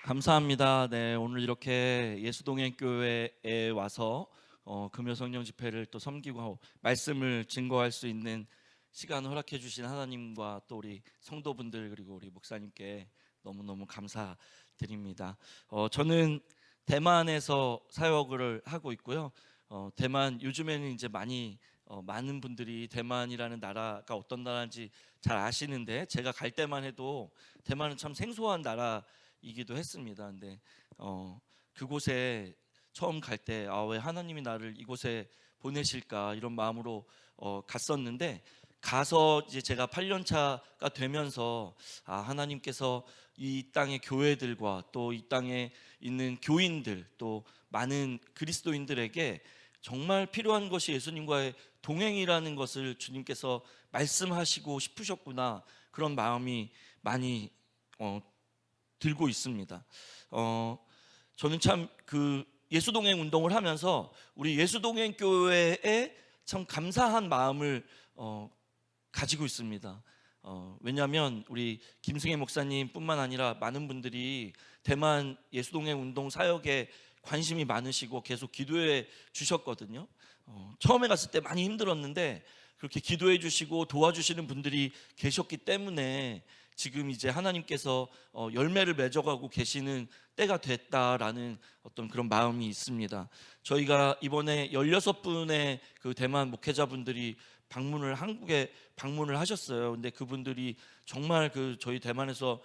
감사합니다. 네, 오늘 이렇게 예수동행교회에 와서 금요성령 집회를 또 섬기고 말씀을 증거할 수 있는 시간을 허락해 주신 하나님과 또 우리 성도분들 그리고 우리 목사님께 너무너무 감사드립니다. 저는 대만에서 사역을 하고 있고요. 대만 요즘에는 이제 많은 분들이 대만이라는 나라가 어떤 나라인지 잘 아시는데, 제가 갈 때만 해도 대만은 참 생소한 나라이기도 했습니다. 근데 그곳에 처음 갈 때 왜 하나님이 나를 이곳에 보내실까 이런 마음으로 갔었는데, 가서 이제 제가 8년 차가 되면서 하나님께서 이 땅의 교회들과 또 이 땅에 있는 교인들 또 많은 그리스도인들에게 정말 필요한 것이 예수님과의 동행이라는 것을 주님께서 말씀하시고 싶으셨구나, 그런 마음이 많이 들고 있습니다. 저는 참 예수동행 운동을 하면서 우리 예수동행 교회에 참 감사한 마음을 가지고 있습니다. 왜냐하면 우리 김승혜 목사님뿐만 아니라 많은 분들이 대만 예수동행 운동 사역에 관심이 많으시고 계속 기도해 주셨거든요. 처음에 갔을 때 많이 힘들었는데 그렇게 기도해 주시고 도와주시는 분들이 계셨기 때문에 지금 이제 하나님께서 열매를 맺어가고 계시는 때가 됐다라는 어떤 그런 마음이 있습니다. 저희가 이번에 16분의 그 대만 목회자분들이 한국에 방문을 하셨어요. 근데 그분들이 정말 저희 대만에서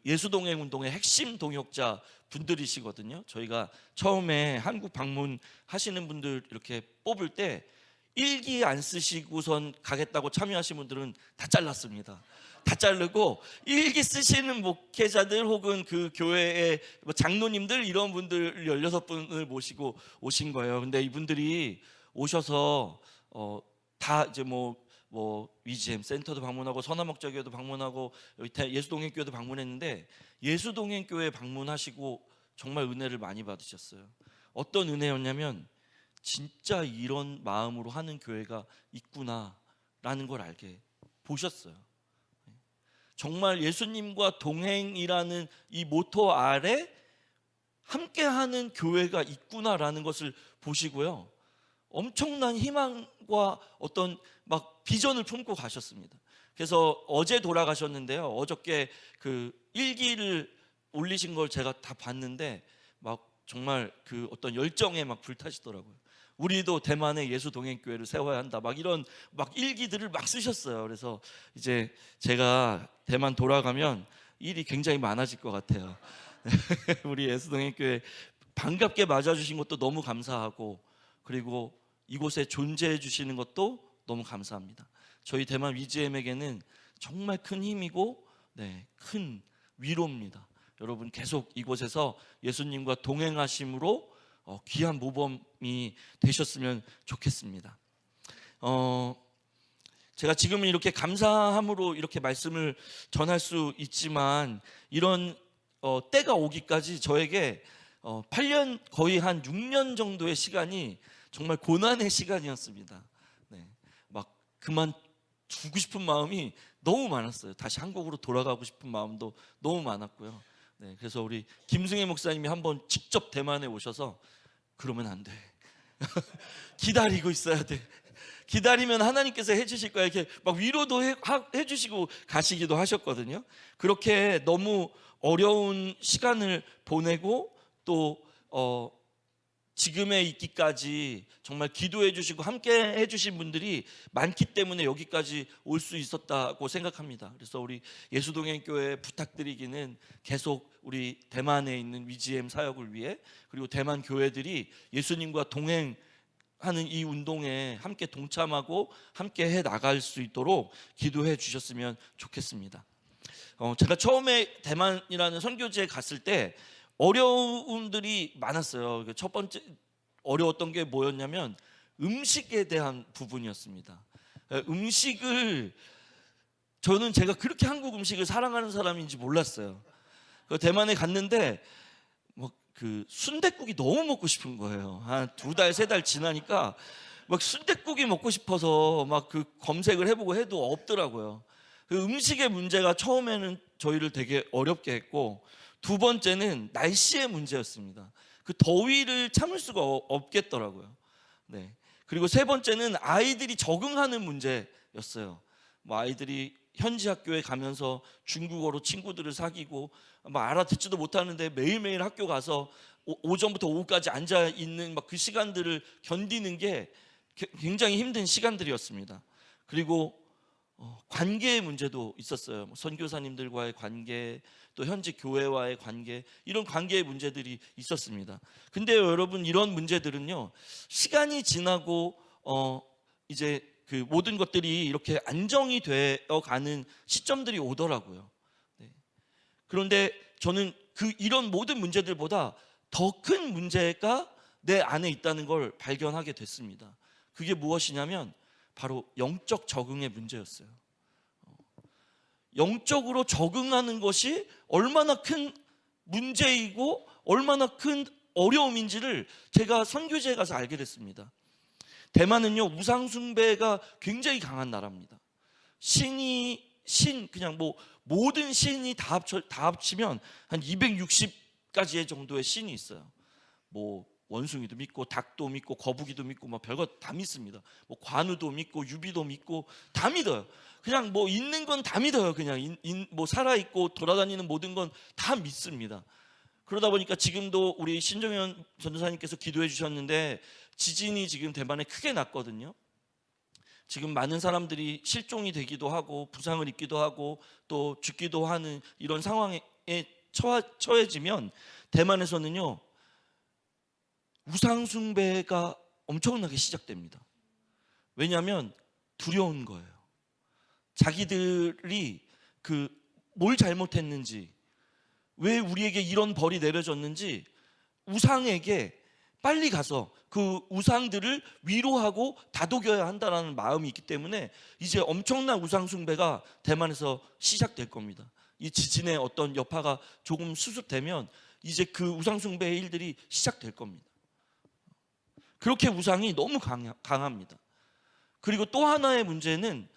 예수동행 운동의 핵심 동역자 분들이시거든요. 저희가 처음에 한국 방문하시는 분들 이렇게 뽑을 때 일기 안 쓰시고선 가겠다고 참여하신 분들은 다 잘랐습니다. 다 자르고 일기 쓰시는 목회자들 혹은 그 교회의 장로님들 이런 분들 16분을 모시고 오신 거예요. 근데 이분들이 오셔서 다 이제 위지엠 센터도 방문하고 선화목자교회도 방문하고 예수동행교회도 방문했는데, 예수동행교회 방문하시고 정말 은혜를 많이 받으셨어요. 어떤 은혜였냐면 진짜 이런 마음으로 하는 교회가 있구나라는 걸 알게 보셨어요. 정말 예수님과 동행이라는 이 모토 아래 함께하는 교회가 있구나라는 것을 보시고요, 엄청난 희망과 어떤 비전을 품고 가셨습니다. 그래서 어제 돌아가셨는데요, 어저께 일기를 올리신 걸 제가 다 봤는데 정말 어떤 열정에 불타시더라고요. 우리도 대만의 예수동행교회를 세워야 한다, 이런 일기들을 쓰셨어요. 그래서 이제 제가 대만 돌아가면 일이 굉장히 많아질 것 같아요. 우리 예수동행교회 반갑게 맞아주신 것도 너무 감사하고, 그리고 이곳에 존재해 주시는 것도 너무 감사합니다. 저희 대만 위지엠에게는 정말 큰 힘이고 큰 위로입니다. 여러분 계속 이곳에서 예수님과 동행하심으로 귀한 모범이 되셨으면 좋겠습니다. 제가 지금 이렇게 감사함으로 이렇게 말씀을 전할 수 있지만, 이런 때가 오기까지 저에게 8년 거의 한 6년 정도의 시간이 정말 고난의 시간이었습니다. 그만두고 싶은 마음이 너무 많았어요. 다시 한국으로 돌아가고 싶은 마음도 너무 많았고요. 그래서 우리 김승혜 목사님이 한번 직접 대만에 오셔서 그러면 안 돼. 기다리고 있어야 돼. 기다리면 하나님께서 해주실 거야. 이렇게 위로도 해주시고 가시기도 하셨거든요. 그렇게 너무 어려운 시간을 보내고 또 지금에 있기까지 정말 기도해 주시고 함께 해 주신 분들이 많기 때문에 여기까지 올 수 있었다고 생각합니다. 그래서 우리 예수동행교회 부탁드리기는 계속 우리 대만에 있는 위지엠 사역을 위해, 그리고 대만 교회들이 예수님과 동행하는 이 운동에 함께 동참하고 함께 해 나갈 수 있도록 기도해 주셨으면 좋겠습니다. 제가 처음에 대만이라는 선교지에 갔을 때 어려움들이 많았어요. 첫 번째 어려웠던 게 뭐였냐면 음식에 대한 부분이었습니다. 저는 제가 그렇게 한국 음식을 사랑하는 사람인지 몰랐어요. 대만에 갔는데 순댓국이 너무 먹고 싶은 거예요. 한 2달 3달 지나니까 순댓국이 먹고 싶어서 검색을 해보고 해도 없더라고요. 음식의 문제가 처음에는 저희를 되게 어렵게 했고, 두 번째는 날씨의 문제였습니다. 그 더위를 참을 수가 없겠더라고요. 네. 그리고 세 번째는 아이들이 적응하는 문제였어요. 뭐 아이들이 현지 학교에 가면서 중국어로 친구들을 사귀고 뭐 알아듣지도 못하는데 매일매일 학교 가서 오전부터 오후까지 앉아 있는 막 그 시간들을 견디는 게 굉장히 힘든 시간들이었습니다. 그리고 관계의 문제도 있었어요. 선교사님들과의 관계, 또 현지 교회와의 관계, 이런 관계의 문제들이 있었습니다. 근데 여러분, 이런 문제들은요, 시간이 지나고 이제 그 모든 것들이 이렇게 안정이 되어 가는 시점들이 오더라고요. 네. 그런데 저는 이런 모든 문제들보다 더 큰 문제가 내 안에 있다는 걸 발견하게 됐습니다. 그게 무엇이냐면 바로 영적 적응의 문제였어요. 영적으로 적응하는 것이 얼마나 큰 문제이고 얼마나 큰 어려움인지를 제가 선교지에 가서 알게 됐습니다. 대만은요, 우상 숭배가 굉장히 강한 나라입니다. 그냥 뭐 모든 신이 다 합치면 한 260가지의 정도의 신이 있어요. 뭐 원숭이도 믿고 닭도 믿고 거북이도 믿고 뭐 별거 다 믿습니다. 뭐 관우도 믿고 유비도 믿고 다 믿어요. 그냥 뭐 있는 건 다 믿어요. 그냥 뭐 살아 있고 돌아다니는 모든 건 다 믿습니다. 그러다 보니까 지금도 우리 신정현 전도사님께서 기도해 주셨는데 지진이 지금 대만에 크게 났거든요. 지금 많은 사람들이 실종이 되기도 하고 부상을 입기도 하고 또 죽기도 하는 이런 상황에 처해지면 대만에서는요, 우상 숭배가 엄청나게 시작됩니다. 왜냐하면 두려운 거예요. 자기들이 뭘 잘못했는지, 왜 우리에게 이런 벌이 내려졌는지 우상에게 빨리 가서 그 우상들을 위로하고 다독여야 한다는 마음이 있기 때문에 이제 엄청난 우상 숭배가 대만에서 시작될 겁니다. 이 지진의 어떤 여파가 조금 수습되면 이제 그 우상 숭배의 일들이 시작될 겁니다. 그렇게 우상이 너무 강합니다. 그리고 또 하나의 문제는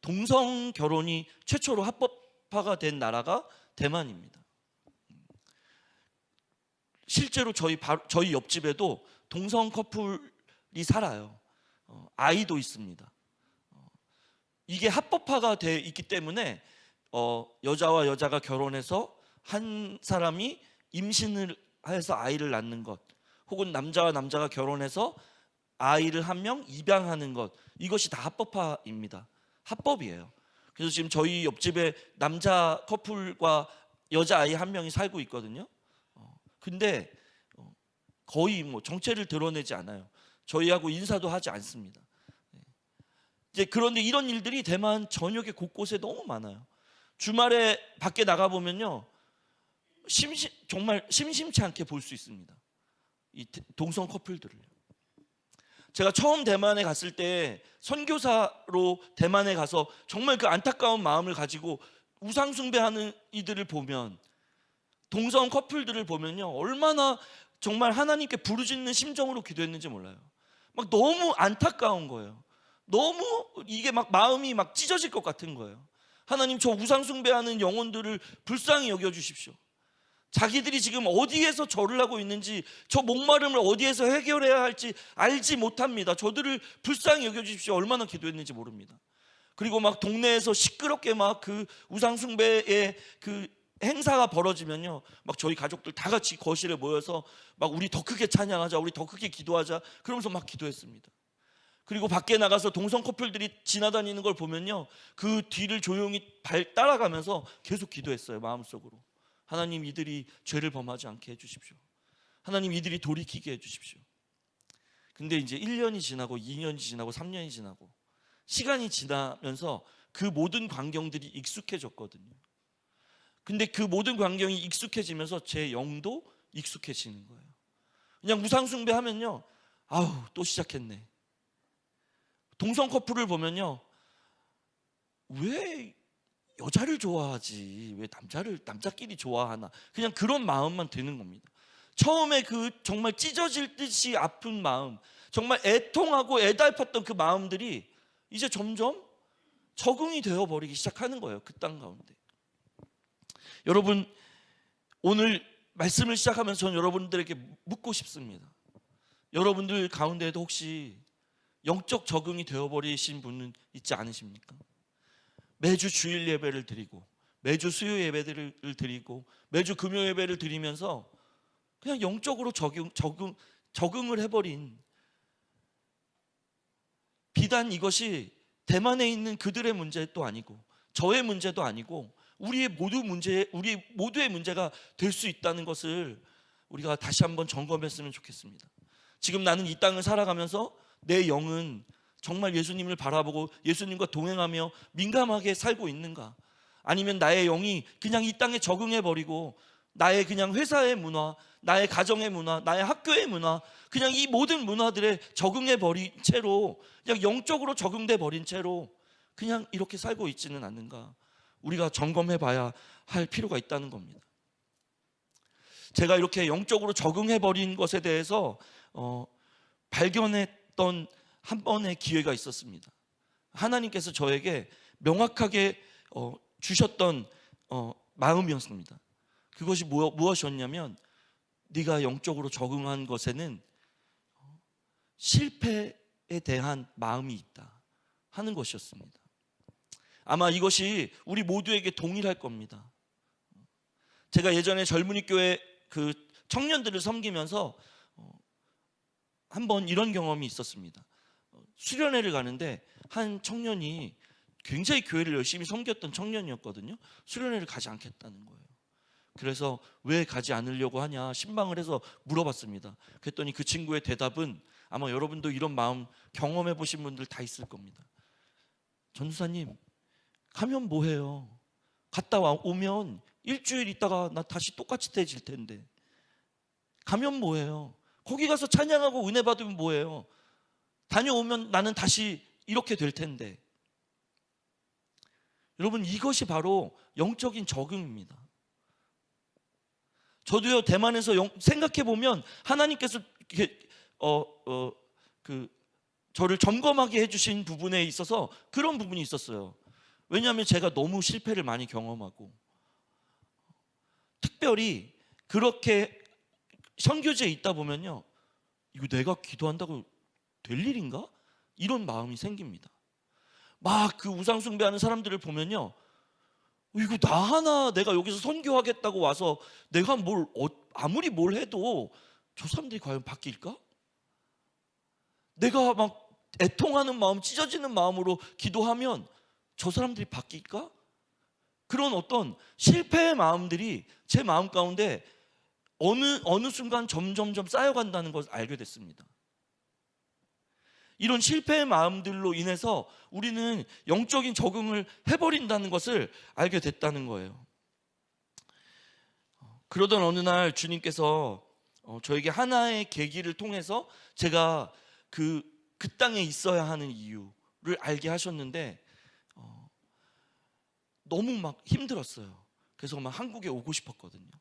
동성 결혼이 최초로 합법화가 된 나라가 대만입니다. 실제로 저희 옆집에도 동성 커플이 살아요. 아이도 있습니다. 이게 합법화가 돼 있기 때문에 여자와 여자가 결혼해서 한 사람이 임신을 해서 아이를 낳는 것, 혹은 남자와 남자가 결혼해서 아이를 한 명 입양하는 것, 이것이 다 합법화입니다. 합법이에요. 그래서 지금 저희 옆집에 남자 커플과 여자아이 한 명이 살고 있거든요. 근데 거의 뭐 정체를 드러내지 않아요. 저희하고 인사도 하지 않습니다. 이제 그런데 이런 일들이 대만 전역에 곳곳에 너무 많아요. 주말에 밖에 나가 보면요, 정말 심심치 않게 볼 수 있습니다. 이 동성 커플들을. 제가 처음 대만에 갔을 때 선교사로 대만에 가서 정말 그 안타까운 마음을 가지고 우상 숭배하는 이들을 보면, 동성 커플들을 보면요, 얼마나 정말 하나님께 부르짖는 심정으로 기도했는지 몰라요. 막 너무 안타까운 거예요. 너무 이게 막 마음이 막 찢어질 것 같은 거예요. 하나님, 저 우상 숭배하는 영혼들을 불쌍히 여겨 주십시오. 자기들이 지금 어디에서 절을 하고 있는지, 저 목마름을 어디에서 해결해야 할지 알지 못합니다. 저들을 불쌍히 여겨 주십시오. 얼마나 기도했는지 모릅니다. 그리고 막 동네에서 시끄럽게 막 그 우상 숭배의 그 행사가 벌어지면요, 막 저희 가족들 다 같이 거실에 모여서 막 우리 더 크게 찬양하자, 우리 더 크게 기도하자, 그러면서 막 기도했습니다. 그리고 밖에 나가서 동성 커플들이 지나다니는 걸 보면요, 그 뒤를 조용히 따라가면서 계속 기도했어요. 마음속으로, 하나님, 이들이 죄를 범하지 않게 해주십시오. 하나님, 이들이 돌이키게 해주십시오. 근데 이제 1년이 지나고 2년이 지나고 3년이 지나고 시간이 지나면서 그 모든 광경들이 익숙해졌거든요. 근데 그 모든 광경이 익숙해지면서 제 영도 익숙해지는 거예요. 그냥 우상 숭배하면요, 아우, 또 시작했네. 동성 커플을 보면요, 왜 여자를 좋아하지, 왜 남자끼리 좋아하나, 그냥 그런 마음만 드는 겁니다. 처음에 그 정말 찢어질 듯이 아픈 마음, 정말 애통하고 애달팠던 그 마음들이 이제 점점 적응이 되어버리기 시작하는 거예요. 그 땅 가운데. 여러분, 오늘 말씀을 시작하면서 저는 여러분들에게 묻고 싶습니다. 여러분들 가운데에도 혹시 영적 적응이 되어버리신 분은 있지 않으십니까? 매주 주일 예배를 드리고 매주 수요 예배들을 드리고 매주 금요 예배를 드리면서 그냥 영적으로 적응을 해버린, 비단 이것이 대만에 있는 그들의 문제도 아니고 저의 문제도 아니고 우리 모두의 문제가 될 수 있다는 것을 우리가 다시 한번 점검했으면 좋겠습니다. 지금 나는 이 땅을 살아가면서 내 영은 정말 예수님을 바라보고 예수님과 동행하며 민감하게 살고 있는가? 아니면 나의 영이 그냥 이 땅에 적응해버리고 나의 그냥 회사의 문화, 나의 가정의 문화, 나의 학교의 문화, 그냥 이 모든 문화들에 적응해버린 채로, 그냥 영적으로 적응돼 버린 채로 그냥 이렇게 살고 있지는 않는가? 우리가 점검해봐야 할 필요가 있다는 겁니다. 제가 이렇게 영적으로 적응해버린 것에 대해서 발견했던 한 번의 기회가 있었습니다. 하나님께서 저에게 명확하게 주셨던 마음이었습니다. 그것이 무엇이었냐면, 네가 영적으로 적응한 것에는 실패에 대한 마음이 있다 하는 것이었습니다. 아마 이것이 우리 모두에게 동일할 겁니다. 제가 예전에 젊은이 교회 그 청년들을 섬기면서 한번 이런 경험이 있었습니다. 수련회를 가는데 한 청년이 굉장히 교회를 열심히 섬겼던 청년이었거든요. 수련회를 가지 않겠다는 거예요. 그래서 왜 가지 않으려고 하냐 신방을 해서 물어봤습니다. 그랬더니 그 친구의 대답은, 아마 여러분도 이런 마음 경험해 보신 분들 다 있을 겁니다. 전도사님, 가면 뭐해요? 갔다 오면 일주일 있다가 나 다시 똑같이 돼질 텐데 가면 뭐해요? 거기 가서 찬양하고 은혜 받으면 뭐해요? 다녀오면 나는 다시 이렇게 될 텐데. 여러분, 이것이 바로 영적인 적응입니다. 저도요, 대만에서 생각해 보면 하나님께서 저를 점검하게 해주신 부분에 있어서 그런 부분이 있었어요. 왜냐하면 제가 너무 실패를 많이 경험하고, 특별히 그렇게 선교지에 있다 보면요, 이거 내가 기도한다고 될 일인가? 이런 마음이 생깁니다. 막 그 우상 숭배하는 사람들을 보면요, 이거 나 하나 내가 여기서 선교하겠다고 와서 내가 아무리 뭘 해도 저 사람들이 과연 바뀔까? 내가 막 애통하는 마음, 찢어지는 마음으로 기도하면 저 사람들이 바뀔까? 그런 어떤 실패의 마음들이 제 마음 가운데 어느 순간 점점점 쌓여간다는 것을 알게 됐습니다. 이런 실패의 마음들로 인해서 우리는 영적인 적응을 해버린다는 것을 알게 됐다는 거예요. 그러던 어느 날 주님께서 저에게 하나의 계기를 통해서 제가 그 땅에 있어야 하는 이유를 알게 하셨는데, 너무 막 힘들었어요. 그래서 막 한국에 오고 싶었거든요.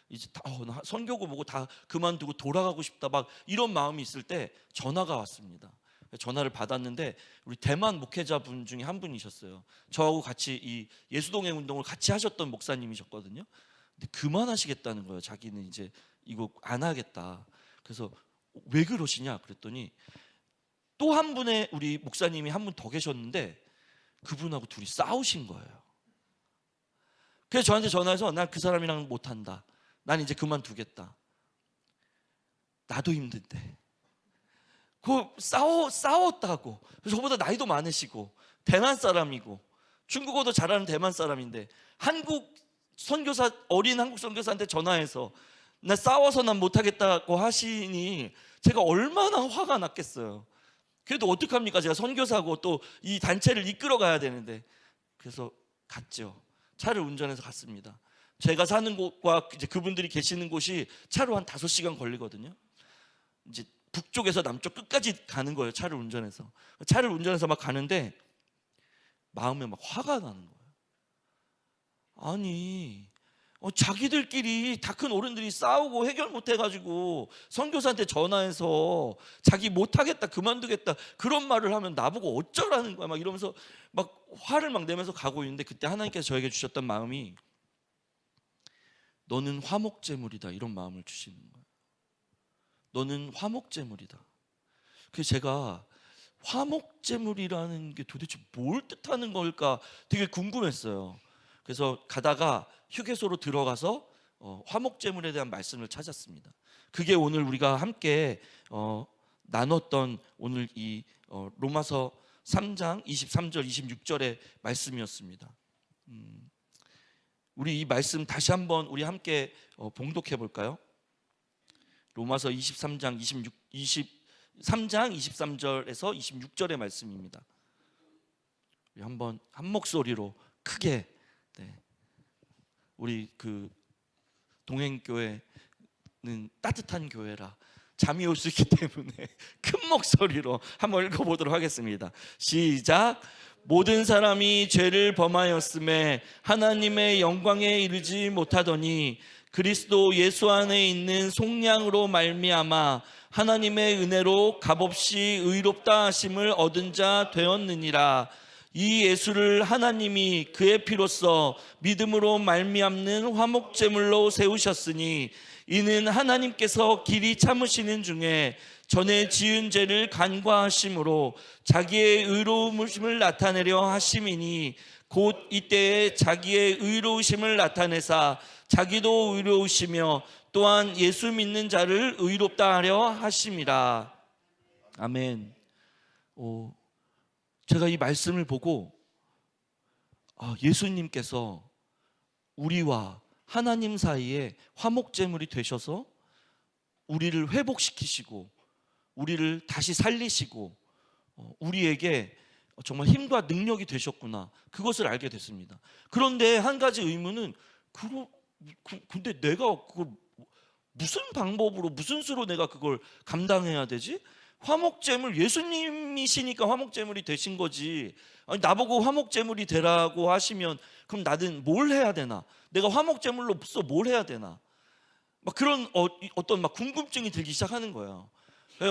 이제 선교고 뭐고 다 그만두고 돌아가고 싶다, 막 이런 마음이 있을 때 전화가 왔습니다. 전화를 받았는데 우리 대만 목회자분 중에 한 분이셨어요. 저하고 같이 이 예수동행 운동을 같이 하셨던 목사님이셨거든요. 근데 그만하시겠다는 거예요. 자기는 이제 이거 안 하겠다. 그래서 왜 그러시냐 그랬더니, 또 한 분의 우리 목사님이 한 분 더 계셨는데 그분하고 둘이 싸우신 거예요. 그래서 저한테 전화해서, 난 그 사람이랑 못한다, 난 이제 그만두겠다. 나도 힘든데 싸웠다고. 저보다 나이도 많으시고 대만 사람이고 중국어도 잘하는 대만 사람인데 어린 한국 선교사한테 전화해서 나 싸워서 난 못하겠다고 하시니 제가 얼마나 화가 났겠어요. 그래도 어떡합니까? 제가 선교사고 또 이 단체를 이끌어 가야 되는데. 그래서 갔죠. 차를 운전해서 갔습니다. 제가 사는 곳과 이제 그분들이 계시는 곳이 차로 한 5시간 걸리거든요. 이제 북쪽에서 남쪽 끝까지 가는 거예요. 차를 운전해서 막 가는데 마음에 막 화가 나는 거예요. 아니, 자기들끼리 다 큰 어른들이 싸우고 해결 못 해가지고 선교사한테 전화해서 자기 못하겠다, 그만두겠다 그런 말을 하면 나보고 어쩌라는 거야, 막 이러면서 막 화를 막 내면서 가고 있는데, 그때 하나님께서 저에게 주셨던 마음이, 너는 화목제물이다, 이런 마음을 주시는 거예요. 너는 화목제물이다. 그래서 제가 화목제물이라는 게 도대체 뭘 뜻하는 걸까 되게 궁금했어요. 그래서 가다가 휴게소로 들어가서 화목제물에 대한 말씀을 찾았습니다. 그게 오늘 우리가 함께 나눴던 오늘 이 로마서 3장 23절 26절의 말씀이었습니다. 우리 이 말씀 다시 한번 우리 함께 봉독해 볼까요? 로마서 23장 23절에서 26절의 말씀입니다. 우리 한번 한 목소리로 크게, 우리 그 동행교회는 따뜻한 교회라 잠이 올 수 있기 때문에 큰 목소리로 한번 읽어보도록 하겠습니다. 시작. 모든 사람이 죄를 범하였음에 하나님의 영광에 이르지 못하더니 그리스도 예수 안에 있는 속량으로 말미암아 하나님의 은혜로 값없이 의롭다 하심을 얻은 자 되었느니라. 이 예수를 하나님이 그의 피로써 믿음으로 말미암는 화목제물로 세우셨으니 이는 하나님께서 길이 참으시는 중에 전에 지은 죄를 간과하심으로 자기의 의로우심을 나타내려 하심이니 곧 이때에 자기의 의로우심을 나타내사 자기도 의로우시며 또한 예수 믿는 자를 의롭다 하려 하심이라. 아멘. 제가 이 말씀을 보고 예수님께서 우리와 하나님 사이에 화목제물이 되셔서 우리를 회복시키시고 우리를 다시 살리시고 우리에게 정말 힘과 능력이 되셨구나, 그것을 알게 됐습니다. 그런데 한 가지 의문은 근데 내가 그걸 무슨 방법으로 무슨 수로 내가 그걸 감당해야 되지? 화목제물, 예수님이시니까 화목제물이 되신 거지. 아니, 나보고 화목제물이 되라고 하시면 그럼 나는 뭘 해야 되나? 내가 화목제물로서 뭘 해야 되나? 막 그런 어떤 막 궁금증이 들기 시작하는 거예요.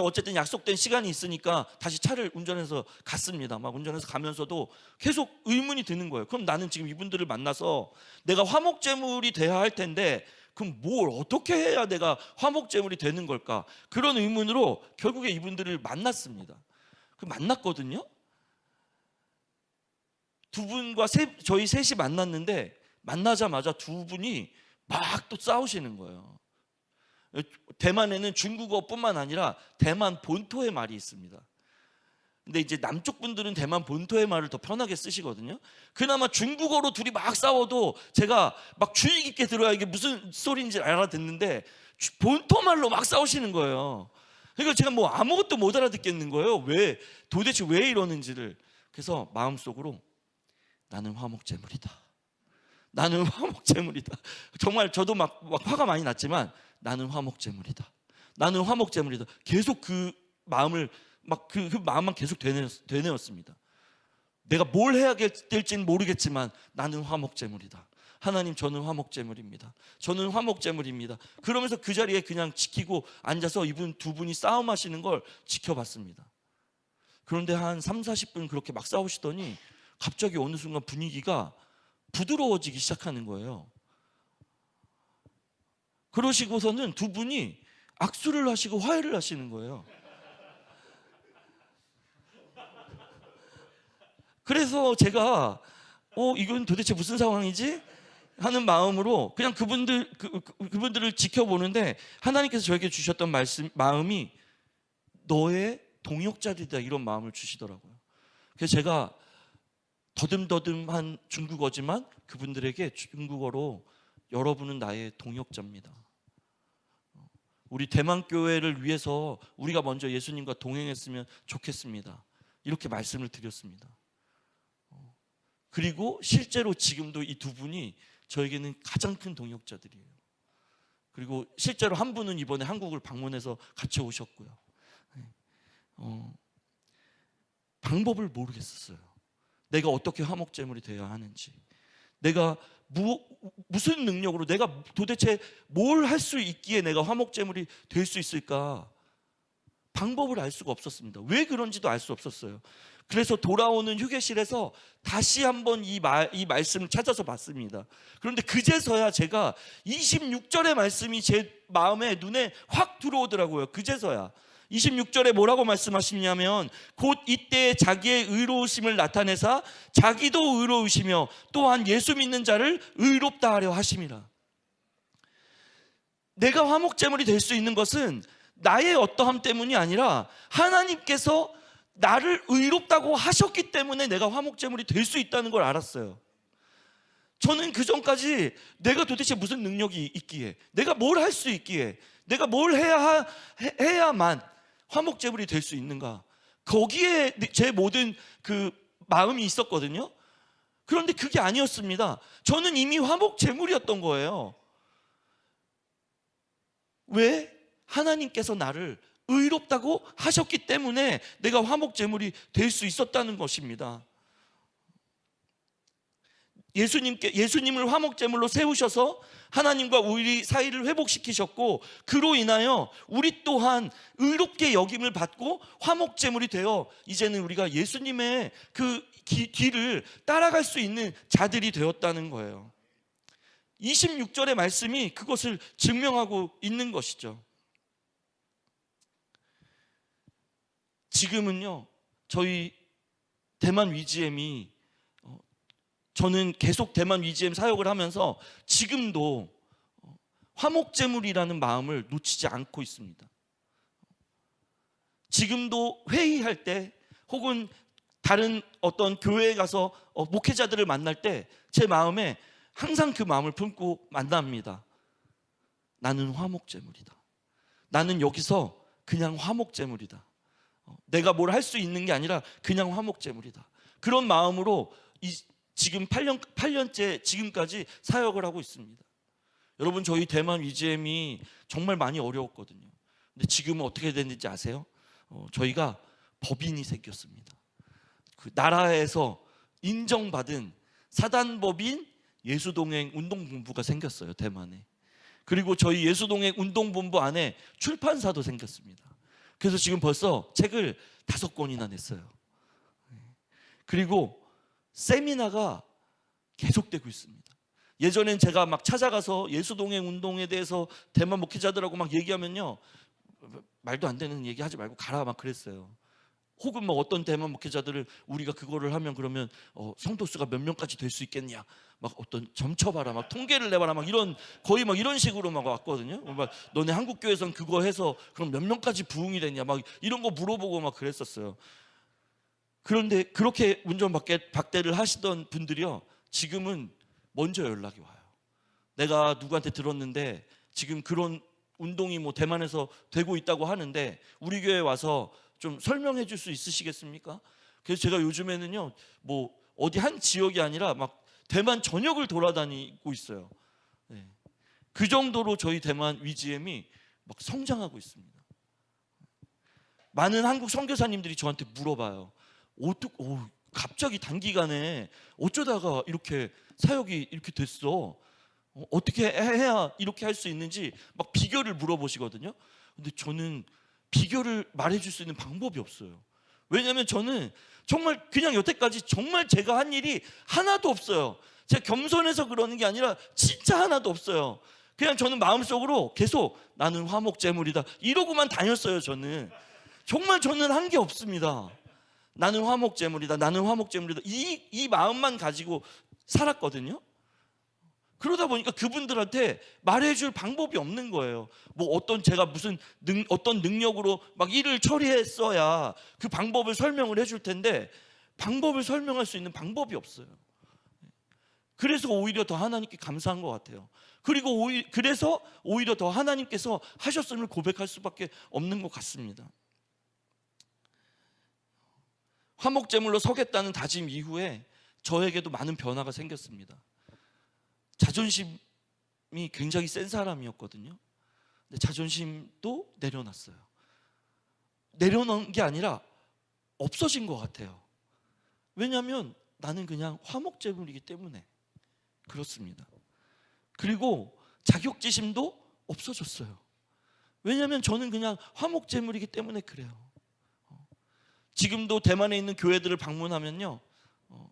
어쨌든 약속된 시간이 있으니까 다시 차를 운전해서 갔습니다. 막 운전해서 가면서도 계속 의문이 드는 거예요. 그럼 나는 지금 이분들을 만나서 내가 화목제물이 돼야 할 텐데 그럼 뭘 어떻게 해야 내가 화목제물이 되는 걸까? 그런 의문으로 결국에 이분들을 만났습니다. 만났거든요. 두 분과 저희 셋이 만났는데 만나자마자 두 분이 막 또 싸우시는 거예요. 대만에는 중국어뿐만 아니라 대만 본토의 말이 있습니다. 근데 이제 남쪽 분들은 대만 본토의 말을 더 편하게 쓰시거든요. 그나마 중국어로 둘이 막 싸워도 제가 막 주의 깊게 들어야 이게 무슨 소리인지 알아듣는데 본토 말로 막 싸우시는 거예요. 그러니까 제가 뭐 아무것도 못 알아듣겠는 거예요. 도대체 왜 이러는지를. 그래서 마음속으로 나는 화목제물이다. 나는 화목제물이다. 정말 저도 막 화가 많이 났지만 나는 화목제물이다. 나는 화목제물이다. 계속 그 마음을 그 마음만 계속 되뇌었습니다. 내가 뭘 해야 될지는 모르겠지만 나는 화목제물이다. 하나님, 저는 화목제물입니다. 저는 화목제물입니다. 그러면서 그 자리에 그냥 지키고 앉아서 이분 두 분이 싸움하시는 걸 지켜봤습니다. 그런데 한 3, 40분 그렇게 막 싸우시더니 갑자기 어느 순간 분위기가 부드러워지기 시작하는 거예요. 그러시고서는 두 분이 악수를 하시고 화해를 하시는 거예요. 그래서 제가 이건 도대체 무슨 상황이지? 하는 마음으로 그냥 그분들을 지켜보는데 하나님께서 저에게 주셨던 마음이 너의 동역자들이다, 이런 마음을 주시더라고요. 그래서 제가 더듬더듬한 중국어지만 그분들에게 중국어로 여러분은 나의 동역자입니다. 우리 대만교회를 위해서 우리가 먼저 예수님과 동행했으면 좋겠습니다. 이렇게 말씀을 드렸습니다. 그리고 실제로 지금도 이 두 분이 저에게는 가장 큰 동역자들이에요. 그리고 실제로 한 분은 이번에 한국을 방문해서 같이 오셨고요. 방법을 모르겠었어요. 내가 어떻게 화목제물이 되어야 하는지, 내가 무슨 능력으로, 내가 도대체 뭘 할 수 있기에 내가 화목제물이 될 수 있을까? 방법을 알 수가 없었습니다. 왜 그런지도 알 수 없었어요. 그래서 돌아오는 휴게실에서 다시 한번 이 말씀을 찾아서 봤습니다. 그런데 그제서야 제가 26절의 말씀이 제 마음에 눈에 확 들어오더라고요. 그제서야 26절에 뭐라고 말씀하시냐면 곧 이때 자기의 의로우심을 나타내사 자기도 의로우시며 또한 예수 믿는 자를 의롭다 하려 하심이라. 내가 화목제물이 될 수 있는 것은 나의 어떠함 때문이 아니라 하나님께서 나를 의롭다고 하셨기 때문에 내가 화목제물이 될 수 있다는 걸 알았어요. 저는 그 전까지 내가 도대체 무슨 능력이 있기에, 내가 뭘 할 수 있기에, 내가 뭘 해야만 화목제물이 될 수 있는가, 거기에 제 모든 그 마음이 있었거든요. 그런데 그게 아니었습니다. 저는 이미 화목제물이었던 거예요. 왜? 하나님께서 나를 의롭다고 하셨기 때문에 내가 화목제물이 될 수 있었다는 것입니다. 예수님을 화목제물로 세우셔서 하나님과 우리 사이를 회복시키셨고, 그로 인하여 우리 또한 의롭게 여김을 받고 화목제물이 되어 이제는 우리가 예수님의 그 뒤를 따라갈 수 있는 자들이 되었다는 거예요. 26절의 말씀이 그것을 증명하고 있는 것이죠. 지금은요, 저희 대만 위지엠이, 저는 계속 대만 위지엠 사역을 하면서 지금도 화목제물이라는 마음을 놓치지 않고 있습니다. 지금도 회의할 때 혹은 다른 어떤 교회에 가서 목회자들을 만날 때 제 마음에 항상 그 마음을 품고 만납니다. 나는 화목제물이다. 나는 여기서 그냥 화목제물이다. 내가 뭘 할 수 있는 게 아니라 그냥 화목제물이다. 그런 마음으로 지금 8년째 지금까지 사역을 하고 있습니다. 여러분, 저희 대만 위지엠이 정말 많이 어려웠거든요. 근데 지금은 어떻게 됐는지 아세요? 저희가 법인이 생겼습니다. 그 나라에서 인정받은 사단법인 예수동행 운동본부가 생겼어요, 대만에. 그리고 저희 예수동행 운동본부 안에 출판사도 생겼습니다. 그래서 지금 벌써 책을 5권이나 냈어요. 그리고 세미나가 계속되고 있습니다. 예전엔 제가 막 찾아가서 예수동행 운동에 대해서 대만 목회자들하고 막 얘기하면요, 말도 안 되는 얘기 하지 말고 가라 막 그랬어요. 혹은 뭐 어떤 대만 목회자들을 우리가 그거를 하면 그러면 성도 수가 몇 명까지 될 수 있겠냐, 막 어떤 점쳐봐라, 막 통계를 내봐라, 막 이런, 거의 막 이런 식으로 막 왔거든요. 막 너네 한국 교회에선 그거 해서 그럼 몇 명까지 부흥이 되냐, 막 이런 거 물어보고 막 그랬었어요. 그런데 그렇게 운전박대를 하시던 분들이요, 지금은 먼저 연락이 와요. 내가 누구한테 들었는데 지금 그런 운동이 뭐 대만에서 되고 있다고 하는데 우리 교회에 와서 좀 설명해 줄 수 있으시겠습니까? 그래서 제가 요즘에는요, 뭐 어디 한 지역이 아니라 막 대만 전역을 돌아다니고 있어요. 네. 그 정도로 저희 대만 위지엠이 막 성장하고 있습니다. 많은 한국 선교사님들이 저한테 물어봐요. 갑자기 단기간에 어쩌다가 이렇게 사역이 이렇게 됐어? 어떻게 해야 이렇게 할 수 있는지 막 비결을 물어보시거든요. 근데 저는 비결을 말해줄 수 있는 방법이 없어요. 왜냐하면 저는 정말 그냥 여태까지 정말 제가 한 일이 하나도 없어요. 제가 겸손해서 그러는 게 아니라 진짜 하나도 없어요. 그냥 저는 마음속으로 계속 나는 화목제물이다 이러고만 다녔어요. 저는 정말 저는 한 게 없습니다. 나는 화목제물이다, 나는 화목제물이다, 이 마음만 가지고 살았거든요. 그러다 보니까 그분들한테 말해줄 방법이 없는 거예요. 뭐 제가 무슨 어떤 능력으로 막 일을 처리했어야 그 방법을 설명을 해줄 텐데 방법을 설명할 수 있는 방법이 없어요. 그래서 오히려 더 하나님께 감사한 것 같아요. 그리고 그래서 오히려 더 하나님께서 하셨음을 고백할 수밖에 없는 것 같습니다. 화목제물로 서겠다는 다짐 이후에 저에게도 많은 변화가 생겼습니다. 자존심이 굉장히 센 사람이었거든요. 근데 자존심도 내려놨어요. 내려놓은 게 아니라 없어진 것 같아요. 왜냐하면 나는 그냥 화목제물이기 때문에 그렇습니다. 그리고 자격지심도 없어졌어요. 왜냐하면 저는 그냥 화목제물이기 때문에 그래요. 지금도 대만에 있는 교회들을 방문하면요,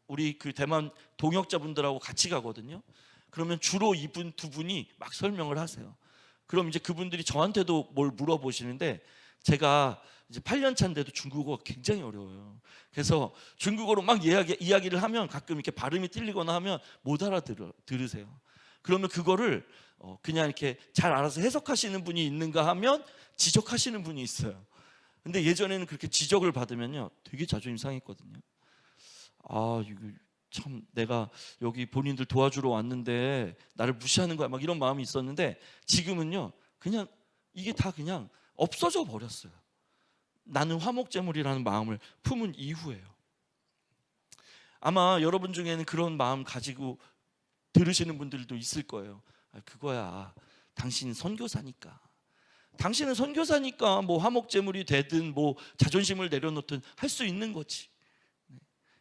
우리 그 대만 동역자분들하고 같이 가거든요. 그러면 주로 이분 두 분이 막 설명을 하세요. 그럼 이제 그분들이 저한테도 뭘 물어보시는데, 제가 이제 8년 차인데도 중국어가 굉장히 어려워요. 그래서 중국어로 막 이야기를 하면 가끔 이렇게 발음이 틀리거나 하면 못 알아들으세요. 그러면 그거를 그냥 이렇게 잘 알아서 해석하시는 분이 있는가 하면 지적하시는 분이 있어요. 근데 예전에는 그렇게 지적을 받으면요, 되게 자존심 상했거든요. 아, 이거 참, 내가 여기 본인들 도와주러 왔는데 나를 무시하는 거야, 막 이런 마음이 있었는데, 지금은요, 그냥 이게 다 그냥 없어져 버렸어요. 나는 화목제물이라는 마음을 품은 이후에요. 아마 여러분 중에는 그런 마음 가지고 들으시는 분들도 있을 거예요. 그거야, 당신 선교사니까. 당신은 선교사니까 뭐 화목제물이 되든 뭐 자존심을 내려놓든 할 수 있는 거지.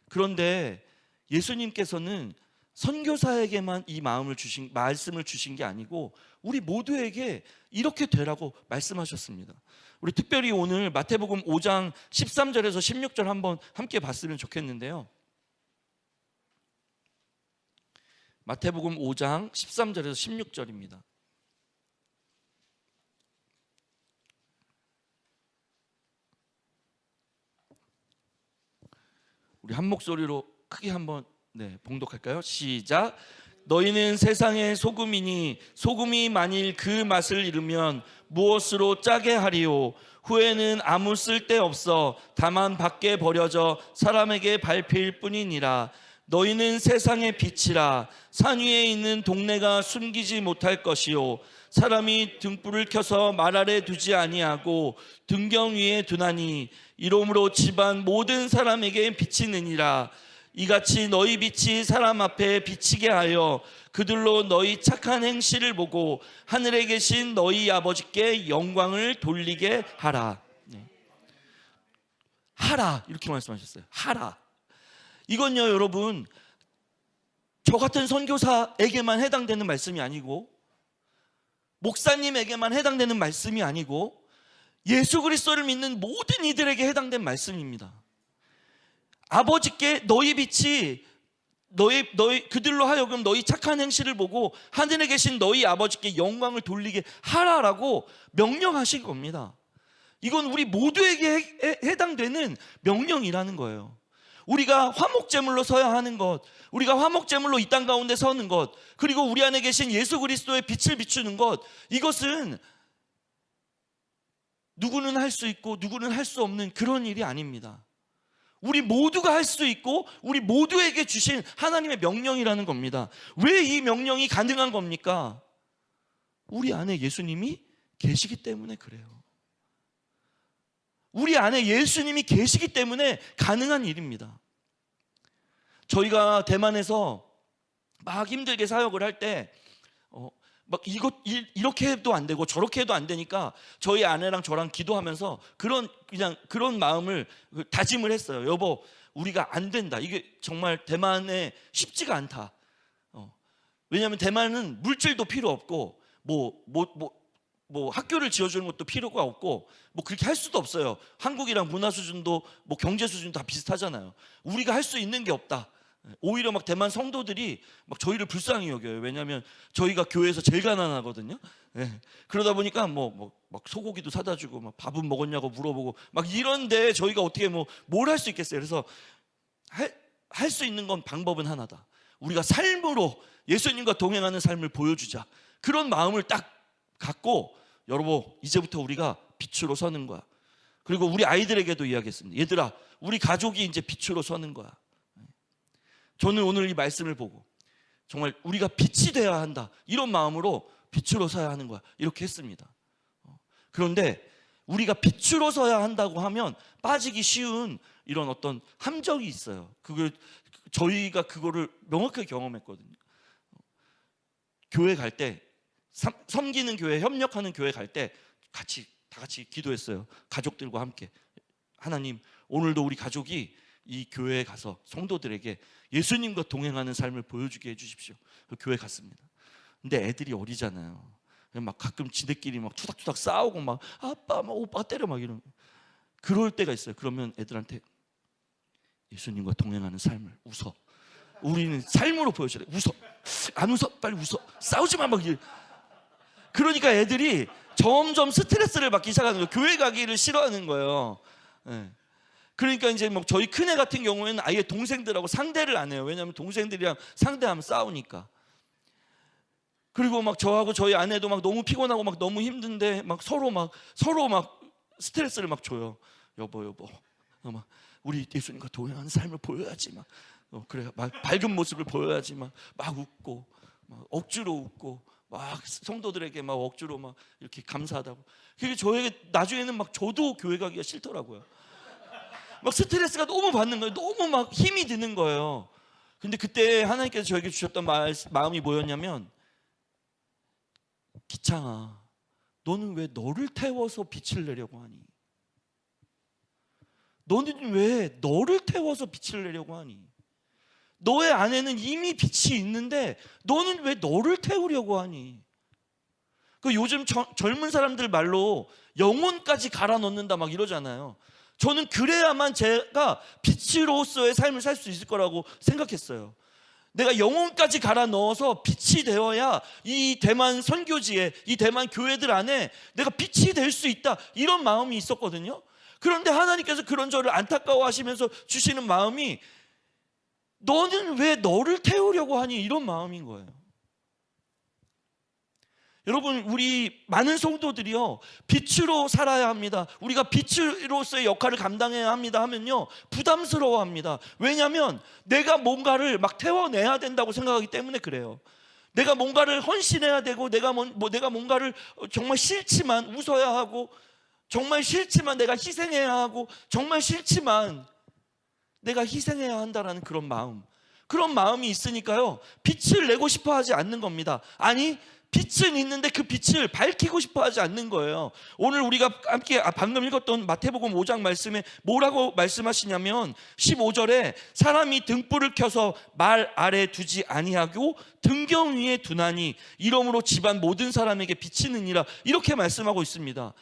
그런데 예수님께서는 선교사에게만 이 말씀을 주신 게 아니고 우리 모두에게 이렇게 되라고 말씀하셨습니다. 우리 특별히 오늘 마태복음 5장 13절에서 16절 한번 함께 봤으면 좋겠는데요. 마태복음 5장 13절에서 16절입니다. 우리 한 목소리로 크게 한번 봉독할까요? 시작. 너희는 세상의 소금이니 소금이 만일 그 맛을 잃으면 무엇으로 짜게 하리요? 후에는 아무 쓸데 없어 다만 밖에 버려져 사람에게 밟힐 뿐이니라. 너희는 세상의 빛이라. 산 위에 있는 동네가 숨기지 못할 것이요, 사람이 등불을 켜서 말 아래 두지 아니하고 등경 위에 두나니 이러므로 집안 모든 사람에게 비치느니라. 이같이 너희 빛이 사람 앞에 비치게 하여 그들로 너희 착한 행실을 보고 하늘에 계신 너희 아버지께 영광을 돌리게 하라. 하라, 이렇게 말씀하셨어요. 하라. 이건요, 여러분, 저 같은 선교사에게만 해당되는 말씀이 아니고 목사님에게만 해당되는 말씀이 아니고 예수 그리스도를 믿는 모든 이들에게 해당된 말씀입니다. 아버지께 너희 빛이 그들로 하여금 너희 착한 행실을 보고 하늘에 계신 너희 아버지께 영광을 돌리게 하라라고 명령하신 겁니다. 이건 우리 모두에게 해당되는 명령이라는 거예요. 우리가 화목제물로 서야 하는 것, 우리가 화목제물로 이 땅 가운데 서는 것, 그리고 우리 안에 계신 예수 그리스도의 빛을 비추는 것, 이것은 누구는 할 수 있고 누구는 할 수 없는 그런 일이 아닙니다. 우리 모두가 할 수 있고 우리 모두에게 주신 하나님의 명령이라는 겁니다. 왜 이 명령이 가능한 겁니까? 우리 안에 예수님이 계시기 때문에 그래요. 우리 안에 예수님이 계시기 때문에 가능한 일입니다. 저희가 대만에서 막 힘들게 사역을 할 때 막 이렇게 해도 안 되고 저렇게 해도 안 되니까 저희 아내랑 저랑 기도하면서 그런 마음을 다짐을 했어요. 여보, 우리가 안 된다. 이게 정말 대만에 쉽지가 않다. 왜냐하면 대만은 물질도 필요 없고 뭐 학교를 지어주는 것도 필요가 없고 뭐 그렇게 할 수도 없어요. 한국이랑 문화 수준도 뭐 경제 수준도 다 비슷하잖아요. 우리가 할 수 있는 게 없다. 오히려 막 대만 성도들이 막 저희를 불쌍히 여겨요. 왜냐하면 저희가 교회에서 제일 가난하거든요. 그러다 보니까 막 소고기도 사다 주고 막 밥은 먹었냐고 물어보고 막 이런데 저희가 어떻게 뭘 할 수 있겠어요. 그래서 할 수 있는 건 방법은 하나다. 우리가 삶으로 예수님과 동행하는 삶을 보여주자. 그런 마음을 딱 갖고 여러분, 이제부터 우리가 빛으로 서는 거야. 그리고 우리 아이들에게도 이야기했습니다. 얘들아, 우리 가족이 이제 빛으로 서는 거야. 저는 오늘 이 말씀을 보고 정말 우리가 빛이 되어야 한다, 이런 마음으로 빛으로 서야 하는 거야, 이렇게 했습니다. 그런데 우리가 빛으로 서야 한다고 하면 빠지기 쉬운 이런 어떤 함정이 있어요. 저희가 그거를 명확하게 경험했거든요. 교회 갈 때, 섬기는 교회, 협력하는 교회 갈 때 다 같이 기도했어요. 가족들과 함께. 하나님, 오늘도 우리 가족이 이 교회에 가서 성도들에게 예수님과 동행하는 삶을 보여주게 해주십시오. 교회 갔습니다. 근데 애들이 어리잖아요. 막 가끔 지들끼리 막 투닥투닥 싸우고 막 아빠, 막 오빠 때려 막 이런. 그럴 때가 있어요. 그러면 애들한테 예수님과 동행하는 삶을 웃어. 우리는 삶으로 보여줘야 돼. 웃어. 안 웃어? 빨리 웃어. 싸우지 마. 막 그러니까 애들이 점점 스트레스를 받기 시작하는 거예요. 교회 가기를 싫어하는 거예요. 네. 그러니까 이제 뭐 저희 큰애 같은 경우에는 아예 동생들하고 상대를 안 해요. 왜냐하면 동생들이랑 상대하면 싸우니까. 그리고 막 저하고 저희 아내도 막 너무 피곤하고 막 너무 힘든데 막 서로 막 스트레스를 막 줘요. 여보 막 우리 예수님과 동행하는 삶을 보여야지 막 그래 막 밝은 모습을 보여야지 막 웃고 막 억지로 웃고 막 성도들에게 막 억지로 막 이렇게 감사하다고. 그게 저에게 나중에는 막 저도 교회 가기가 싫더라고요. 막 스트레스가 너무 받는 거예요. 너무 막 힘이 드는 거예요. 근데 그때 하나님께서 저에게 주셨던 마음이 뭐였냐면, 기창아, 너는 왜 너를 태워서 빛을 내려고 하니? 너는 왜 너를 태워서 빛을 내려고 하니? 너의 안에는 이미 빛이 있는데 너는 왜 너를 태우려고 하니? 그 요즘 젊은 사람들 말로 영혼까지 갈아 넣는다 막 이러잖아요. 저는 그래야만 제가 빛으로서의 삶을 살 수 있을 거라고 생각했어요. 내가 영혼까지 갈아 넣어서 빛이 되어야 이 대만 선교지에, 이 대만 교회들 안에 내가 빛이 될 수 있다, 이런 마음이 있었거든요. 그런데 하나님께서 그런 저를 안타까워하시면서 주시는 마음이, 너는 왜 너를 태우려고 하니? 이런 마음인 거예요. 여러분, 우리 많은 성도들이요, 빛으로 살아야 합니다, 우리가 빛으로서의 역할을 감당해야 합니다 하면요, 부담스러워합니다. 왜냐하면 내가 뭔가를 막 태워내야 된다고 생각하기 때문에 그래요. 내가 뭔가를 헌신해야 되고, 내가 뭔가를 정말 싫지만 웃어야 하고, 정말 싫지만 내가 희생해야 하고, 정말 싫지만 내가 희생해야 한다라는 그런 마음이 있으니까요, 빛을 내고 싶어 하지 않는 겁니다. 아니, 빛은 있는데 그 빛을 밝히고 싶어 하지 않는 거예요. 오늘 우리가 함께 방금 읽었던 마태복음 5장 말씀에 뭐라고 말씀하시냐면, 15절에 사람이 등불을 켜서 말 아래 두지 아니하고 등경 위에 두나니 이러므로 집안 모든 사람에게 비치느니라, 이렇게 말씀하고 있습니다.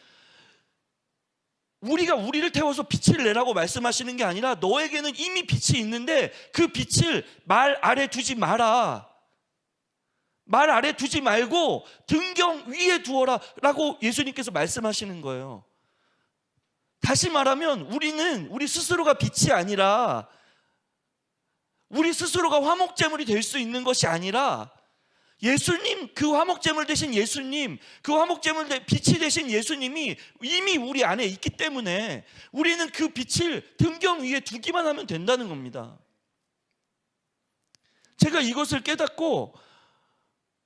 우리가 우리를 태워서 빛을 내라고 말씀하시는 게 아니라, 너에게는 이미 빛이 있는데 그 빛을 말 아래 두지 마라, 말 아래 두지 말고 등경 위에 두어라 라고 예수님께서 말씀하시는 거예요. 다시 말하면 우리는 우리 스스로가 빛이 아니라, 우리 스스로가 화목제물이 될 수 있는 것이 아니라, 예수님, 그 화목제물 되신 예수님, 그 화목제물 빛이 되신 예수님이 이미 우리 안에 있기 때문에 우리는 그 빛을 등경 위에 두기만 하면 된다는 겁니다. 제가 이것을 깨닫고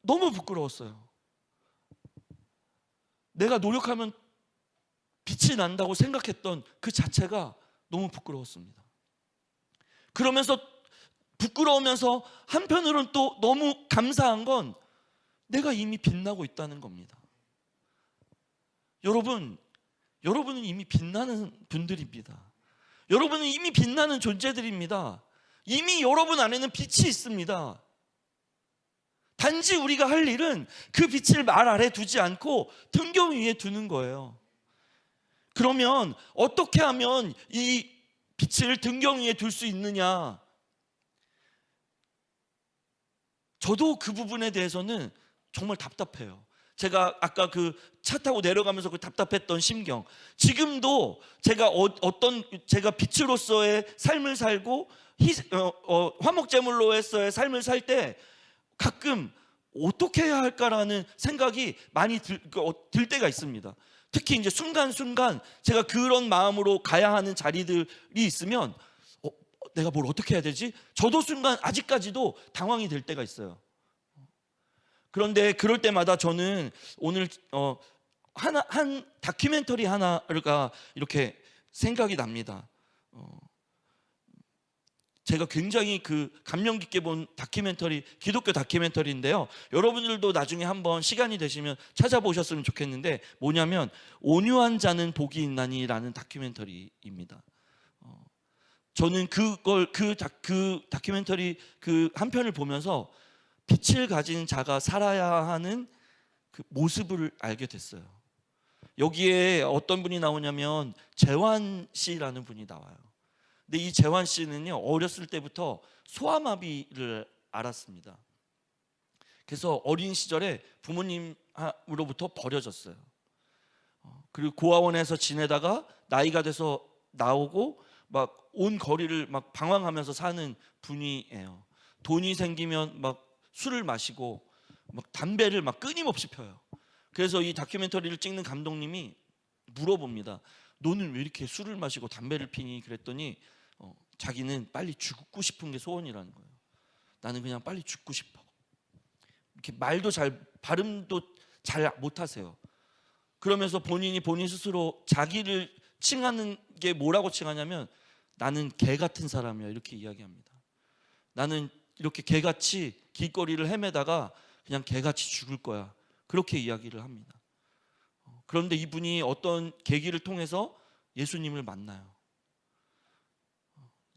너무 부끄러웠어요. 내가 노력하면 빛이 난다고 생각했던 그 자체가 너무 부끄러웠습니다. 그러면서 부끄러우면서 한편으로는 또 너무 감사한 건, 내가 이미 빛나고 있다는 겁니다. 여러분은 이미 빛나는 분들입니다. 여러분은 이미 빛나는 존재들입니다. 이미 여러분 안에는 빛이 있습니다. 단지 우리가 할 일은 그 빛을 말 아래 두지 않고 등경 위에 두는 거예요. 그러면 어떻게 하면 이 빛을 등경 위에 둘 수 있느냐? 저도 그 부분에 대해서는 정말 답답해요. 제가 아까 그 차 타고 내려가면서 그 답답했던 심경, 지금도 제가 빛으로서의 삶을 살고 화목제물로서의 삶을 살 때 가끔 어떻게 해야 할까라는 생각이 많이 들 때가 있습니다. 특히 이제 순간순간 제가 그런 마음으로 가야 하는 자리들이 있으면 내가 뭘 어떻게 해야 되지? 저도 순간 아직까지도 당황이 될 때가 있어요. 그런데 그럴 때마다 저는 오늘 한 다큐멘터리 하나가 이렇게 생각이 납니다. 제가 굉장히 그 감명 깊게 본 다큐멘터리, 기독교 다큐멘터리인데요, 여러분들도 나중에 한번 시간이 되시면 찾아보셨으면 좋겠는데, 뭐냐면 온유한 자는 복이 있나니라는 다큐멘터리입니다. 저는 그 다큐멘터리 그 한 편을 보면서 빛을 가진 자가 살아야 하는 그 모습을 알게 됐어요. 여기에 어떤 분이 나오냐면 재환 씨라는 분이 나와요. 근데 이 재환 씨는요, 어렸을 때부터 소아마비를 앓았습니다. 그래서 어린 시절에 부모님으로부터 버려졌어요. 그리고 고아원에서 지내다가 나이가 돼서 나오고 막 온 거리를 막 방황하면서 사는 분이에요. 돈이 생기면 막 술을 마시고 막 담배를 막 끊임없이 펴요. 그래서 이 다큐멘터리를 찍는 감독님이 물어봅니다. 너는 왜 이렇게 술을 마시고 담배를 피니? 그랬더니 자기는 빨리 죽고 싶은 게 소원이라는 거예요. 나는 그냥 빨리 죽고 싶어. 이렇게 말도 발음도 잘 못하세요. 그러면서 본인 스스로 자기를 칭하는 게 뭐라고 칭하냐면 나는 개 같은 사람이야, 이렇게 이야기합니다. 나는 이렇게 개같이 길거리를 헤매다가 그냥 개같이 죽을 거야, 그렇게 이야기를 합니다. 그런데 이분이 어떤 계기를 통해서 예수님을 만나요.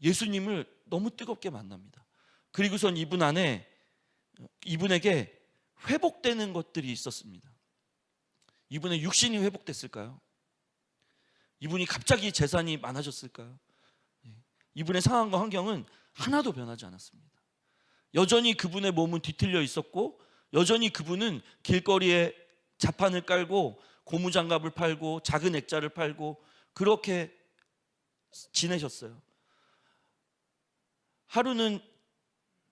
예수님을 너무 뜨겁게 만납니다. 그리고선 이분에게 회복되는 것들이 있었습니다. 이분의 육신이 회복됐을까요? 이분이 갑자기 재산이 많아졌을까요? 이분의 상황과 환경은 하나도 변하지 않았습니다. 여전히 그분의 몸은 뒤틀려 있었고, 여전히 그분은 길거리에 자판을 깔고 고무장갑을 팔고 작은 액자를 팔고 그렇게 지내셨어요. 하루는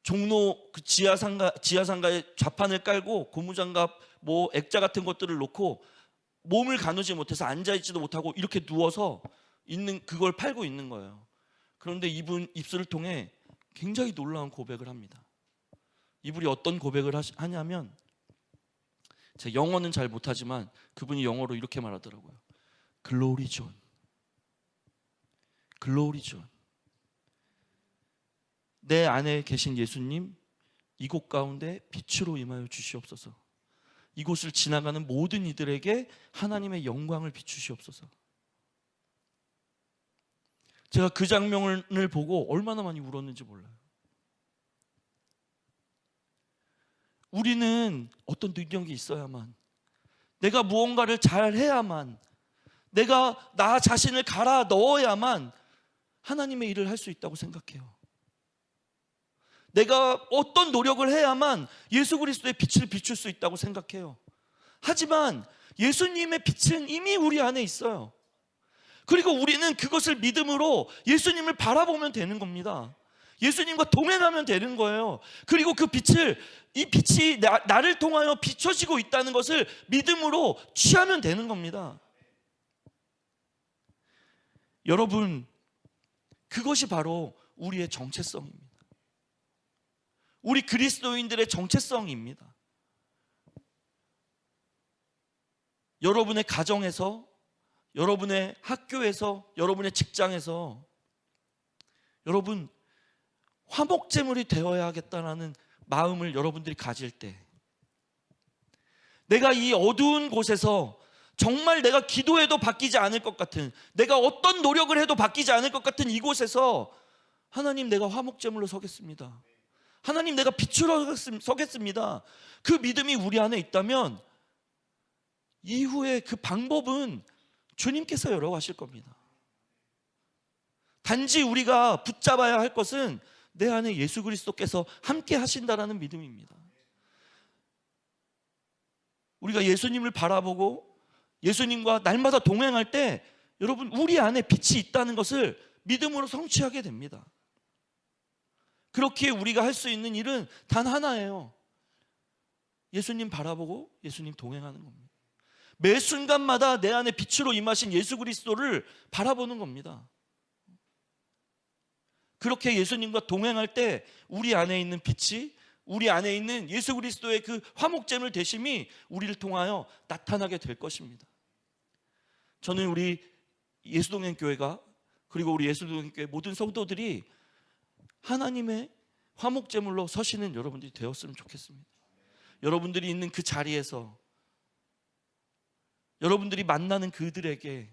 종로 그 지하상가에 자판을 깔고 고무장갑 뭐 액자 같은 것들을 놓고 몸을 가누지 못해서 앉아있지도 못하고 이렇게 누워서 그걸 팔고 있는 거예요. 그런데 이분 입술을 통해 굉장히 놀라운 고백을 합니다. 이분이 어떤 고백을 하냐면, 제 영어는 잘 못하지만 그분이 영어로 이렇게 말하더라고요. 글로리 존, 글로리 존. 내 안에 계신 예수님, 이곳 가운데 빛으로 임하여 주시옵소서. 이곳을 지나가는 모든 이들에게 하나님의 영광을 비추시옵소서. 제가 그 장면을 보고 얼마나 많이 울었는지 몰라요. 우리는 어떤 능력이 있어야만, 내가 무언가를 잘 해야만, 내가 나 자신을 갈아 넣어야만 하나님의 일을 할 수 있다고 생각해요. 내가 어떤 노력을 해야만 예수 그리스도의 빛을 비출 수 있다고 생각해요. 하지만 예수님의 빛은 이미 우리 안에 있어요. 그리고 우리는 그것을 믿음으로 예수님을 바라보면 되는 겁니다. 예수님과 동행하면 되는 거예요. 그리고 이 빛이 나를 통하여 비춰지고 있다는 것을 믿음으로 취하면 되는 겁니다. 여러분, 그것이 바로 우리의 정체성입니다. 우리 그리스도인들의 정체성입니다. 여러분의 가정에서, 여러분의 학교에서, 여러분의 직장에서 여러분 화목제물이 되어야겠다는 마음을 여러분들이 가질 때, 내가 이 어두운 곳에서 정말 내가 기도해도 바뀌지 않을 것 같은, 내가 어떤 노력을 해도 바뀌지 않을 것 같은 이곳에서 하나님, 내가 화목제물로 서겠습니다. 하나님, 내가 빛으로 서겠습니다. 그 믿음이 우리 안에 있다면 이후에 그 방법은 주님께서 열어가실 겁니다. 단지 우리가 붙잡아야 할 것은 내 안에 예수 그리스도께서 함께 하신다라는 믿음입니다. 우리가 예수님을 바라보고 예수님과 날마다 동행할 때 여러분, 우리 안에 빛이 있다는 것을 믿음으로 성취하게 됩니다. 그렇게 우리가 할 수 있는 일은 단 하나예요. 예수님 바라보고 예수님 동행하는 겁니다. 매 순간마다 내 안에 빛으로 임하신 예수 그리스도를 바라보는 겁니다. 그렇게 예수님과 동행할 때 우리 안에 있는 빛이, 우리 안에 있는 예수 그리스도의 그 화목제물 되심이 우리를 통하여 나타나게 될 것입니다. 저는 우리 예수동행교회가, 그리고 우리 예수동행교회 모든 성도들이 하나님의 화목제물로 서시는 여러분들이 되었으면 좋겠습니다. 여러분들이 있는 그 자리에서 여러분들이 만나는 그들에게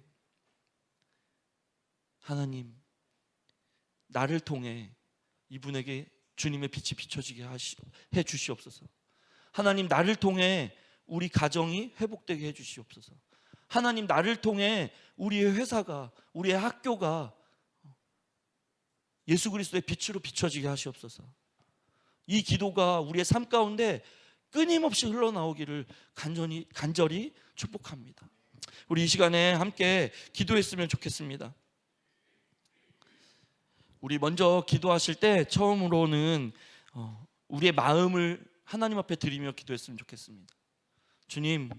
하나님, 나를 통해 이분에게 주님의 빛이 비춰지게 해 주시옵소서. 하나님, 나를 통해 우리 가정이 회복되게 해 주시옵소서. 하나님, 나를 통해 우리의 회사가, 우리의 학교가 예수 그리스도의 빛으로 비춰지게 하시옵소서. 이 기도가 우리의 삶 가운데 끊임없이 흘러나오기를 간절히 축복합니다. 우리 이 시간에 함께 기도했으면 좋겠습니다. 우리 먼저 기도하실 때 처음으로는 우리의 마음을 하나님 앞에 드리며 기도했으면 좋겠습니다. 주님,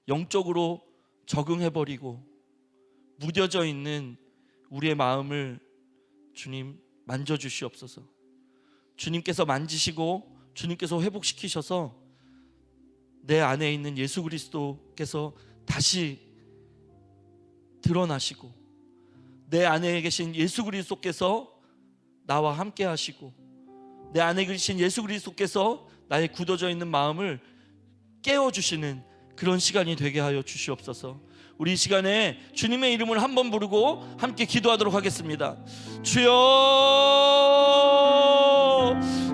영적으로 적응해버리고 무뎌져 있는 우리의 마음을 주님 만져주시옵소서. 주님께서 만지시고 주님께서 회복시키셔서 내 안에 있는 예수 그리스도께서 다시 드러나시고 내 안에 계신 예수 그리스도께서 나와 함께 하시고 내 안에 계신 예수 그리스도께서 나의 굳어져 있는 마음을 깨워주시는 그런 시간이 되게 하여 주시옵소서. 우리 이 시간에 주님의 이름을 한번 부르고 함께 기도하도록 하겠습니다. 주여,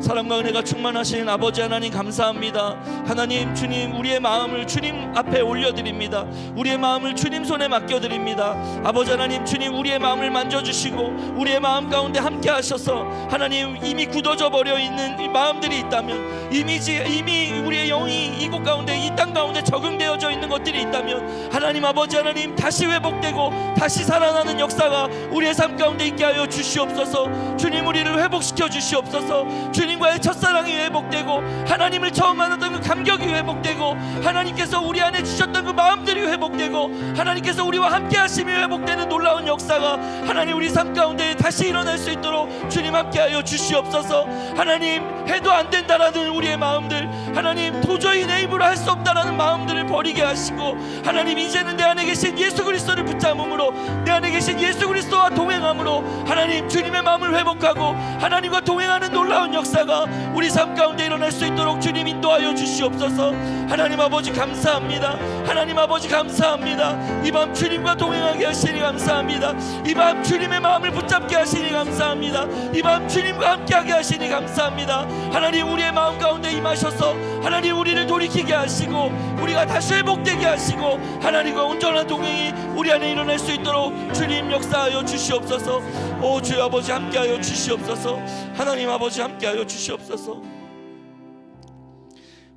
사랑과 은혜가 충만하신 아버지 하나님 감사합니다. 하나님, 주님, 우리의 마음을 주님 앞에 올려드립니다. 우리의 마음을 주님 손에 맡겨드립니다. 아버지 하나님, 주님, 우리의 마음을 만져주시고 우리의 마음 가운데 함께 하셔서 하나님, 이미 굳어져 버려 있는 이 마음들이 있다면, 이미 우리의 영이 이곳 가운데, 이 땅 가운데 적응되어져 있는 것들이 있다면 하나님, 아버지 하나님, 다시 회복되고 다시 살아나는 역사가 우리의 삶 가운데 있게 하여 주시옵소서. 주님, 우리를 회복시켜 주시옵소서. 주님과의 첫사랑이 회복되고 하나님을 처음 만났던 그 감격이 회복되고 하나님께서 우리 안에 주셨던 그 마음들이 회복되고 하나님께서 우리와 함께 하심이 회복되는 놀라운 역사가 하나님 우리 삶 가운데 다시 일어날 수 있도록 주님 함께 하여 주시옵소서. 하나님, 해도 안 된다라는 우리의 마음들, 하나님, 도저히 내 입으로 할 수 없다라는 마음들을 버리게 하시고 하나님, 이제는 내 안에 계신 예수 그리스도를 붙잡음으로, 내 안에 계신 예수 그리스도와 동행함으로 하나님, 주님의 마음을 회복하고 하나님과 동행하는 놀라운 역사가 우리 삶 가운데 일어날 수 있도록 주님 인도하여 주시옵소서. 하나님 아버지 감사합니다. 하나님 아버지 감사합니다. 이 밤 주님과 동행하게 하시니 감사합니다. 이 밤 주님의 마음을 붙잡게 하시니 감사합니다. 이 밤 주님과 함께하게 하시니 감사합니다. 하나님, 우리의 마음 가운데 임하셔서 하나님, 우리를 돌이키게 하시고 우리가 다시 회복되게 하시고 하나님과 온전한 동행이 우리 안에 일어날 수 있도록 주님 역사하여 주시옵소서. 오 주여 아버지 함께하여 주시옵소서. 하나님 아버지 함께하여 주시옵소서.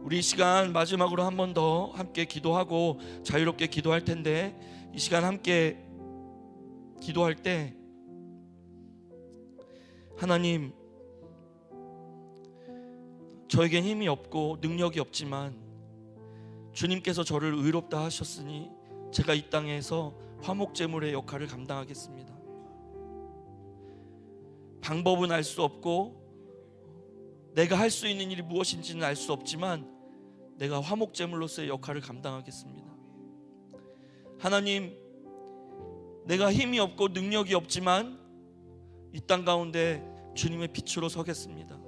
우리 이 시간 마지막으로 한 번 더 함께 기도하고 자유롭게 기도할 텐데, 이 시간 함께 기도할 때 하나님, 저에겐 힘이 없고 능력이 없지만 주님께서 저를 의롭다 하셨으니 제가 이 땅에서 화목제물의 역할을 감당하겠습니다. 방법은 알 수 없고 내가 할 수 있는 일이 무엇인지는 알 수 없지만 내가 화목제물로서의 역할을 감당하겠습니다. 하나님, 내가 힘이 없고 능력이 없지만 이 땅 가운데 주님의 빛으로 서겠습니다.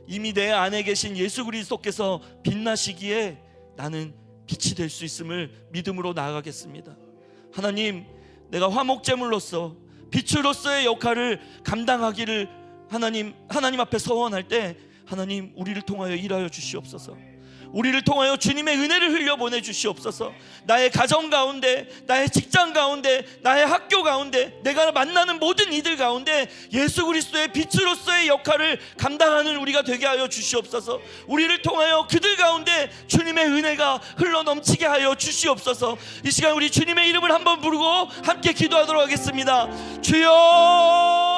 이미 내 안에 계신 예수 그리스도께서 빛나시기에 나는 빛이 될 수 있음을 믿음으로 나아가겠습니다. 하나님, 내가 화목제물로서 빛으로서의 역할을 감당하기를 하나님 앞에 서원할 때 하나님, 우리를 통하여 일하여 주시옵소서. 우리를 통하여 주님의 은혜를 흘려보내 주시옵소서. 나의 가정 가운데, 나의 직장 가운데, 나의 학교 가운데, 내가 만나는 모든 이들 가운데 예수 그리스도의 빛으로서의 역할을 감당하는 우리가 되게 하여 주시옵소서. 우리를 통하여 그들 가운데 주님의 은혜가 흘러넘치게 하여 주시옵소서. 이 시간 우리 주님의 이름을 한번 부르고 함께 기도하도록 하겠습니다. 주여,